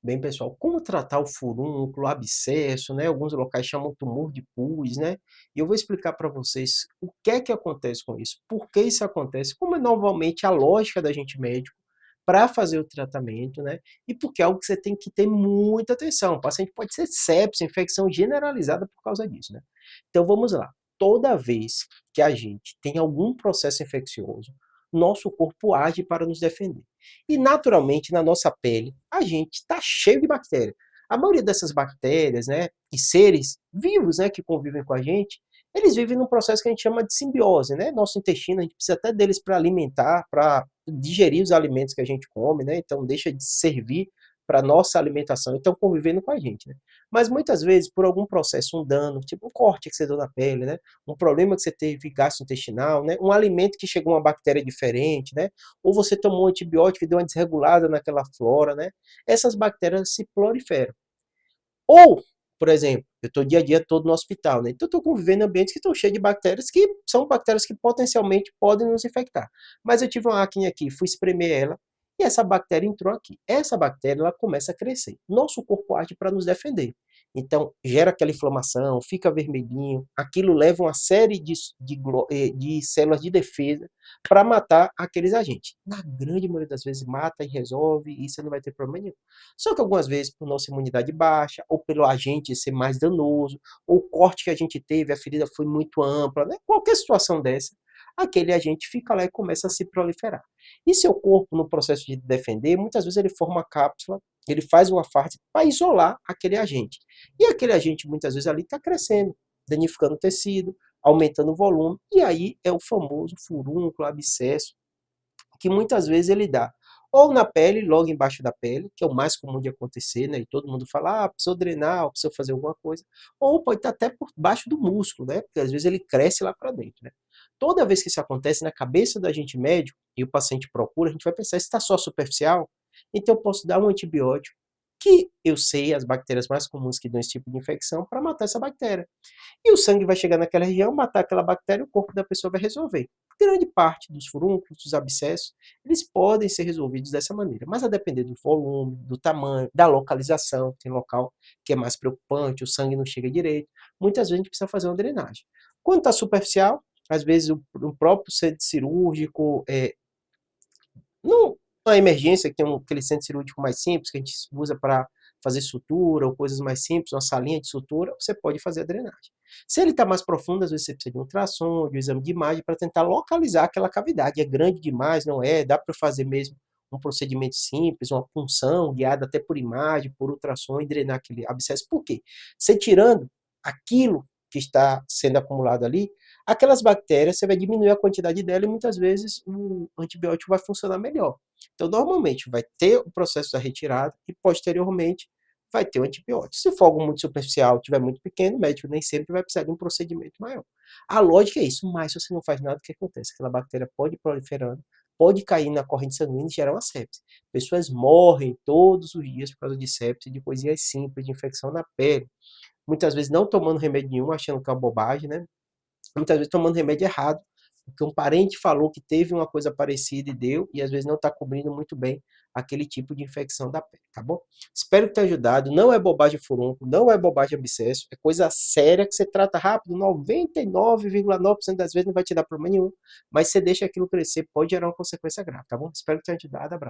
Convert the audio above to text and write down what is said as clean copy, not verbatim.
Bem, pessoal, como tratar o furúnculo, abscesso, né? Alguns locais chamam tumor de pus, né? E eu vou explicar para vocês o que acontece com isso, por que isso acontece, como é normalmente a lógica da gente médico para fazer o tratamento, né? E porque é algo que você tem que ter muita atenção. O paciente pode ser sepsis, infecção generalizada por causa disso, né? Então vamos lá. Toda vez que a gente tem algum processo infeccioso, nosso corpo age para nos defender. E naturalmente, na nossa pele, a gente está cheio de bactérias. A maioria dessas bactérias, né, e seres vivos, né, que convivem com a gente, eles vivem num processo que a gente chama de simbiose, né? Nosso intestino, a gente precisa até deles para alimentar, para digerir os alimentos que a gente come, né? Então deixa de servir para nossa alimentação, então convivendo com a gente, né? Mas muitas vezes, por algum processo, um dano, tipo um corte que você deu na pele, né? Um problema que você teve gastrointestinal, né? Um alimento que chegou uma bactéria diferente, né? Ou você tomou um antibiótico e deu uma desregulada naquela flora, né? Essas bactérias se proliferam. Ou, por exemplo, eu estou dia a dia todo no hospital, né? Então eu estou convivendo em ambientes que estão cheios de bactérias que são bactérias que potencialmente podem nos infectar. Mas eu tive uma acne aqui, fui espremer ela e essa bactéria entrou aqui. Essa bactéria ela começa a crescer. Nosso corpo age para nos defender. Então gera aquela inflamação, fica vermelhinho, aquilo leva uma série de células de defesa para matar aqueles agentes. Na grande maioria das vezes mata e resolve e você não vai ter problema nenhum. Só que algumas vezes, por nossa imunidade baixa, ou pelo agente ser mais danoso, ou o corte que a gente teve, a ferida foi muito ampla, né? Qualquer situação dessa, aquele agente fica lá e começa a se proliferar. E seu corpo, no processo de defender, muitas vezes ele forma uma cápsula, ele faz uma face para isolar aquele agente. E aquele agente, muitas vezes, ali está crescendo, danificando o tecido, aumentando o volume, e aí é o famoso furúnculo, abscesso, que muitas vezes ele dá ou na pele, logo embaixo da pele, que é o mais comum de acontecer, né? E todo mundo fala, precisa drenar, precisa fazer alguma coisa. Ou pode estar até por baixo do músculo, né? Porque às vezes ele cresce lá para dentro, né? Toda vez que isso acontece na cabeça da gente médico e o paciente procura, a gente vai pensar, se está só superficial, então eu posso dar um antibiótico que eu sei as bactérias mais comuns que dão esse tipo de infecção para matar essa bactéria. E o sangue vai chegar naquela região, matar aquela bactéria, o corpo da pessoa vai resolver. Grande parte dos furúnculos, dos abscessos, eles podem ser resolvidos dessa maneira, mas a depender do volume, do tamanho, da localização, tem local que é mais preocupante, o sangue não chega direito, muitas vezes a gente precisa fazer uma drenagem. Quando está superficial, às vezes o próprio centro cirúrgico, não uma emergência, que tem aquele centro cirúrgico mais simples, que a gente usa para fazer sutura ou coisas mais simples, uma salinha de sutura, você pode fazer a drenagem. Se ele está mais profundo, às vezes você precisa de um ultrassom, de um exame de imagem para tentar localizar aquela cavidade. É grande demais, não é? Dá para fazer mesmo um procedimento simples, uma punção guiada até por imagem, por ultrassom e drenar aquele abscesso. Por quê? Você tirando aquilo que está sendo acumulado ali, aquelas bactérias, você vai diminuir a quantidade dela e muitas vezes o antibiótico vai funcionar melhor. Então, normalmente, vai ter o processo da retirada e, posteriormente, vai ter o antibiótico. Se for algo muito superficial, tiver muito pequeno, o médico nem sempre vai precisar de um procedimento maior. A lógica é isso, mas se você não faz nada, o que acontece? Aquela bactéria pode ir proliferando, pode cair na corrente sanguínea e gerar uma sepse. Pessoas morrem todos os dias por causa de sepse, de coisinhas simples, de infecção na pele. Muitas vezes não tomando remédio nenhum, achando que é uma bobagem, né? Muitas vezes tomando remédio errado, porque um parente falou que teve uma coisa parecida e deu, e às vezes não está cobrindo muito bem aquele tipo de infecção da pele, tá bom? Espero ter ajudado. Não é bobagem furúnculo, não é bobagem abscesso, é coisa séria que você trata rápido, 99,9% das vezes não vai te dar problema nenhum, mas você deixa aquilo crescer, pode gerar uma consequência grave, tá bom? Espero ter ajudado. Abraço.